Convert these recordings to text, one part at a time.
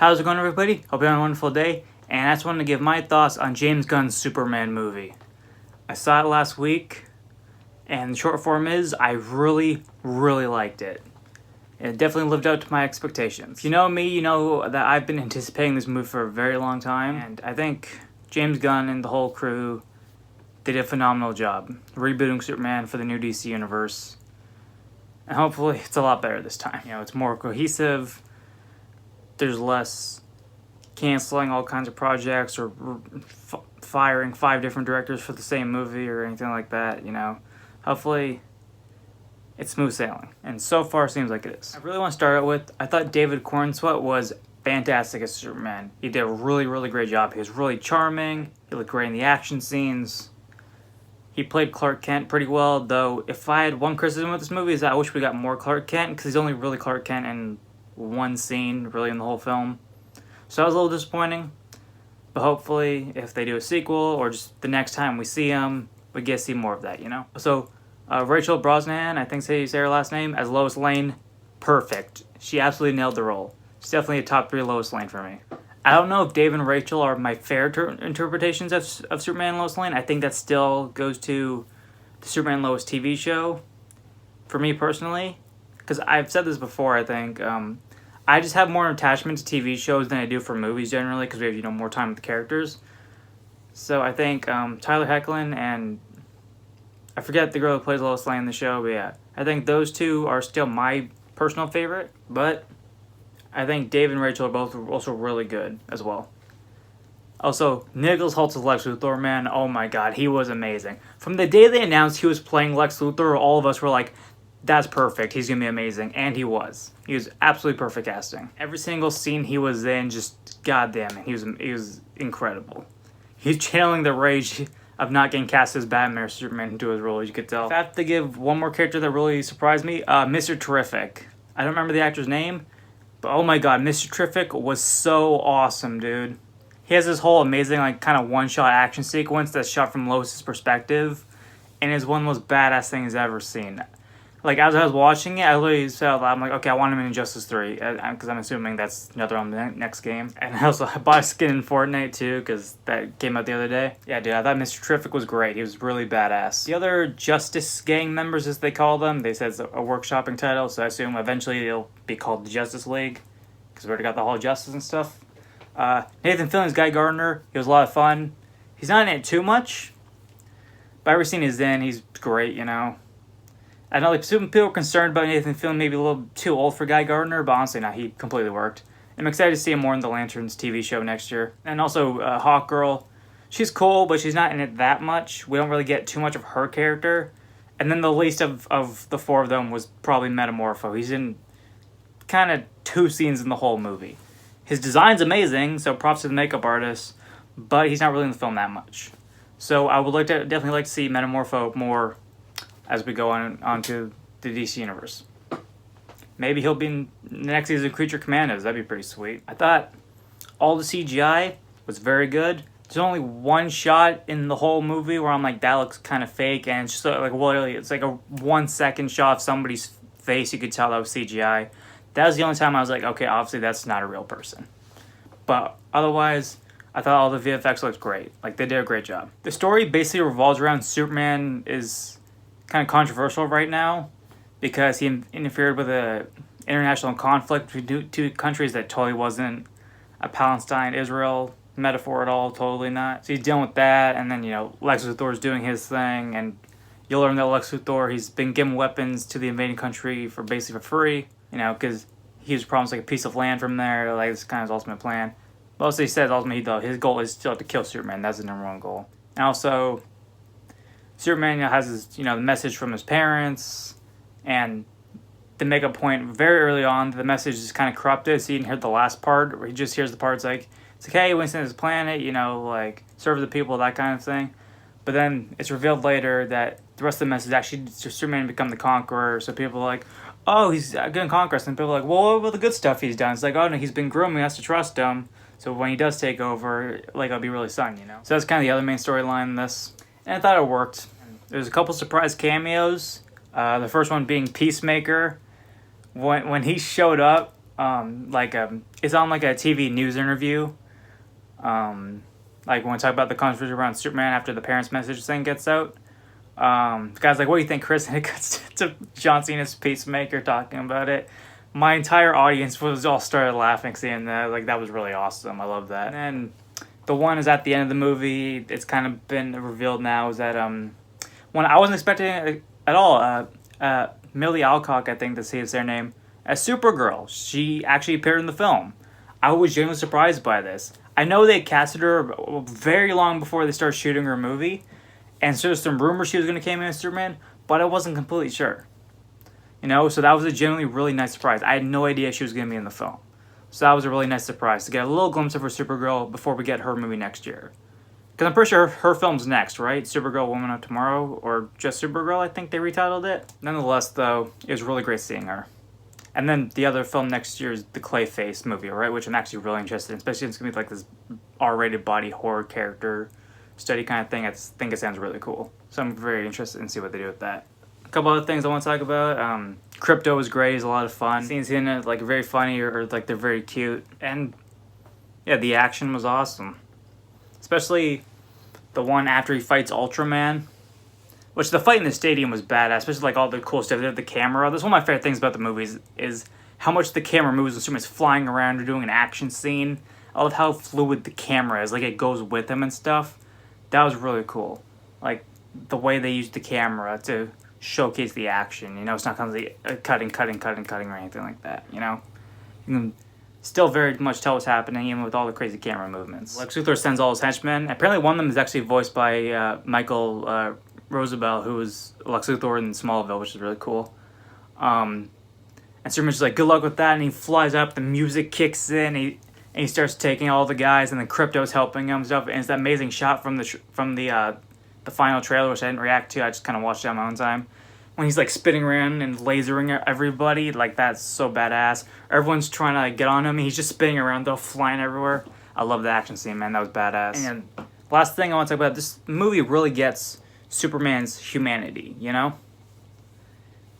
How's it going, everybody? Hope you're having a wonderful day. And I just wanted to give my thoughts on James Gunn's Superman movie. I saw it last week, and the short form is I really liked it. It definitely lived up to my expectations. If you know me, you know that I've been anticipating this movie for a very long time, and I think James Gunn and the whole crew did a phenomenal job rebooting Superman for the new DC universe. And hopefully it's a lot better this time. You know, it's more cohesive. There's less canceling all kinds of projects or firing 5 different directors for the same movie or anything like that, you know. Hopefully it's smooth sailing, and so far it seems like it is. I really want to start out with, I thought David Cornsweet was fantastic as Superman. He did a really great job. He was really charming. He looked great in the action scenes. He played Clark Kent pretty well, though if I had one criticism with this movie is that I wish we got more Clark Kent, because he's only really Clark Kent in one scene really in the whole film. So that was a little disappointing, but hopefully if they do a sequel or just the next time we see him, we get to see more of that, you know? So Rachel Brosnahan, I think you say her last name, as Lois Lane, perfect. She absolutely nailed the role. She's definitely a top 3 Lois Lane for me. I don't know if Dave and Rachel are my favorite interpretations of Superman and Lois Lane. I think that still goes to the Superman and Lois TV show, for me personally. Because I've said this before, I think. I just have more attachment to TV shows than I do for movies generally, because we have, you know, more time with the characters. So I think Tyler Hoechlin and I forget the girl who plays Lois Lane in the show, but yeah, I think those two are still my personal favorite, but I think Dave and Rachel are both also really good as well. Also, Nicholas Holt's Lex Luthor, man, oh my god, he was amazing. From the day they announced he was playing Lex Luthor, all of us were like, that's perfect, he's gonna be amazing, and he was. He was absolutely perfect casting. Every single scene he was in, just goddamn it, he was incredible. He's channeling the rage of not getting cast as Batman or Superman into his role, as you could tell. If I have to give one more character that really surprised me, Mr. Terrific. I don't remember the actor's name, but oh my god, Mr. Terrific was so awesome, dude. He has this whole amazing, like, kind of one-shot action sequence that's shot from Lois's perspective, and is one of the most badass things I've ever seen. Like, as I was watching it, I literally felt, I'm like, okay, I want him in Injustice 3, because I'm assuming that's another on the next game. And I also bought a skin in Fortnite, too, because that came out the other day. Yeah, dude, I thought Mr. Terrific was great. He was really badass. The other Justice Gang members, as they call them, they said it's a workshopping title, so I assume eventually it'll be called the Justice League, because we already got the Hall of Justice and stuff. Nathan Fillion's Guy Gardner, he was a lot of fun. He's not in it too much, but every scene he's in, he's great, you know. I know like some people were concerned about Nathan Fillion maybe a little too old for Guy Gardner, but honestly, no, he completely worked. I'm excited to see him more in the Lanterns TV show next year. And also, Hawkgirl, she's cool, but she's not in it that much. We don't really get too much of her character. And then the least of the 4 of them was probably Metamorpho. He's in kind of 2 scenes in the whole movie. His design's amazing, so props to the makeup artist, but he's not really in the film that much. So I would definitely like to see Metamorpho more as we go on to the DC universe. Maybe he'll be in the next season of Creature Commandos. That'd be pretty sweet. I thought all the CGI was very good. There's only one shot in the whole movie where I'm like, that looks kind of fake, and it's just like, well, it's like a 1-second shot of somebody's face. You could tell that was CGI. That was the only time I was like, okay, obviously that's not a real person. But otherwise, I thought all the VFX looked great. Like, they did a great job. The story basically revolves around Superman is kind of controversial right now because he interfered with a international conflict between 2 countries that totally wasn't a Palestine-Israel metaphor at all, totally not. So he's dealing with that, and then, you know, Lex Luthor's doing his thing, and you'll learn that Lex Luthor, he's been given weapons to the invading country for basically for free, you know, because he was promised like a piece of land from there, like this kind of his ultimate plan. But also he says ultimately though his goal is still to kill Superman. That's the #1 goal. And also Superman, you know, has his, you know, the message from his parents, and they make a point very early on that the message is kind of corrupted. So you didn't hear the last part where he just hears the parts like, it's like, hey, Winston is planet, you know, like serve the people, that kind of thing. But then it's revealed later that the rest of the message is actually just Superman become the conqueror. So people are like, oh, he's gonna conquer us, and people are like, well, what about the good stuff he's done? It's like, oh no, he's been grooming us to trust him. So when he does take over, like, it'll be really fun, you know. So that's kind of the other main storyline in this. And I thought it worked. There's a couple surprise cameos. The first one being Peacemaker. When he showed up, it's on like a TV news interview. Like when we talk about the controversy around Superman after the parents' message thing gets out. The guy's like, "What do you think, Chris?" And it cuts to John Cena's Peacemaker talking about it. My entire audience was all started laughing seeing that. Like, that was really awesome. I love that. And then the one is at the end of the movie. It's kind of been revealed now. Is that when I wasn't expecting it at all. Millie Alcock, I think that's their name, as Supergirl. She actually appeared in the film. I was genuinely surprised by this. I know they casted her very long before they started shooting her movie, and so there's some rumors she was going to come in as Superman, but I wasn't completely sure. You know, so that was a genuinely really nice surprise. I had no idea she was going to be in the film. So that was a really nice surprise to get a little glimpse of her Supergirl before we get her movie next year. Because I'm pretty sure her film's next, right? Supergirl Woman of Tomorrow, or just Supergirl, I think they retitled it. Nonetheless, though, it was really great seeing her. And then the other film next year is the Clayface movie, right? Which I'm actually really interested in, especially it's going to be like this R-rated body horror character study kind of thing. I think it sounds really cool. So I'm very interested in see what they do with that. A couple other things I want to talk about. Crypto was great. He's a lot of fun. Scenes in it, like, very funny or like they're very cute. And yeah, the action was awesome. Especially the one after he fights Ultraman. Which the fight in the stadium was badass, especially like all the cool stuff. They have the camera. That's one of my favorite things about the movies is how much the camera moves when Superman's flying around or doing an action scene. I love how fluid the camera is. Like, it goes with him and stuff. That was really cool. Like, the way they used the camera to showcase the action. You know, it's not constantly cutting or anything like that, you know? You can still very much tell what's happening even with all the crazy camera movements. Lex Luthor sends all his henchmen. Apparently one of them is actually voiced by Michael Roosevelt, who was Lex Luthor in Smallville, which is really cool. And Superman's just like, good luck with that, and he flies up, the music kicks in, and he starts taking all the guys, and then Krypto's helping him and stuff, and it's that amazing shot from the final trailer, which I didn't react to, I just kind of watched it on my own time, when he's like spinning around and lasering everybody. Like, that's so badass. Everyone's trying to like, get on him, and he's just spinning around, though, flying everywhere. I love the action scene, man. That was badass. And last thing I want to talk about, this movie really gets Superman's humanity, you know?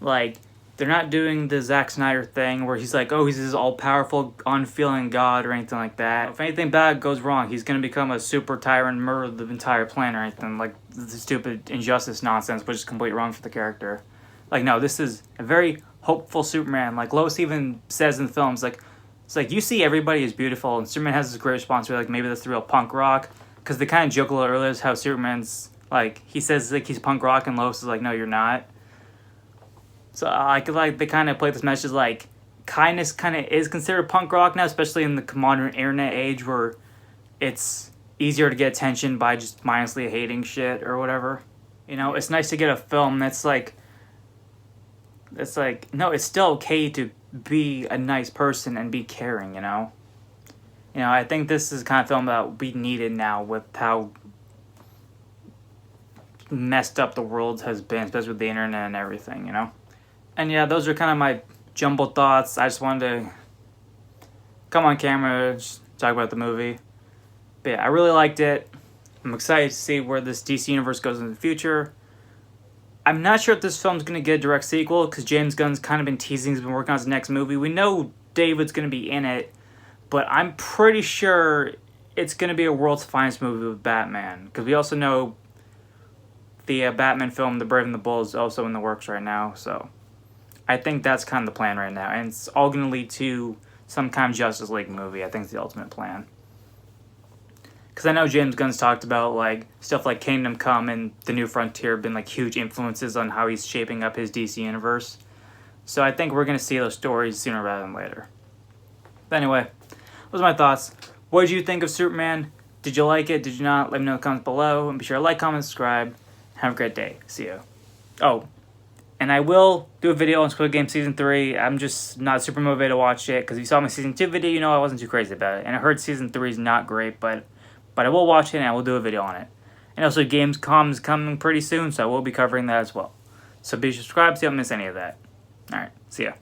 Like, they're not doing the Zack Snyder thing where he's like, oh, he's this all-powerful, unfeeling god or anything like that. If anything bad goes wrong, he's going to become a super tyrant and murder the entire planet or anything. Like, the stupid injustice nonsense, which is completely wrong for the character. Like, no, this is a very hopeful Superman. Like, Lois even says in the films, like, it's like, you see everybody is beautiful, and Superman has this great response where, like, maybe that's the real punk rock. Because they kind of joke a little earlier how Superman's, like, he says, like, he's punk rock, and Lois is like, no, you're not. So, like they kind of play this message like kindness kind of is considered punk rock now, especially in the modern internet age where it's easier to get attention by just mindlessly hating shit or whatever. You know, it's nice to get a film that's like, no, it's still okay to be a nice person and be caring, you know? You know, I think this is the kind of film that we needed now with how messed up the world has been, especially with the internet and everything, you know? And yeah, those are kind of my jumbled thoughts. I just wanted to come on camera, just talk about the movie. But yeah, I really liked it. I'm excited to see where this DC universe goes in the future. I'm not sure if this film's going to get a direct sequel, because James Gunn's kind of been teasing he's been working on his next movie. We know David's going to be in it, but I'm pretty sure it's going to be a world's finest movie with Batman. Because we also know the Batman film, The Brave and the Bold, is also in the works right now, so I think that's kind of the plan right now, and it's all going to lead to some kind of Justice League movie. I think it's the ultimate plan. Because I know James Gunn's talked about like stuff like Kingdom Come and The New Frontier have been like huge influences on how he's shaping up his DC universe. So I think we're going to see those stories sooner rather than later. But anyway, those are my thoughts. What did you think of Superman? Did you like it? Did you not? Let me know in the comments below. And be sure to like, comment, subscribe. Have a great day. See you. Oh, and I will do a video on Squid Game Season 3. I'm just not super motivated to watch it, because if you saw my Season 2 video, you know I wasn't too crazy about it. And I heard Season 3 is not great, but I will watch it and I will do a video on it. And also Gamescom is coming pretty soon, so I will be covering that as well. So be subscribed so you don't miss any of that. Alright, see ya.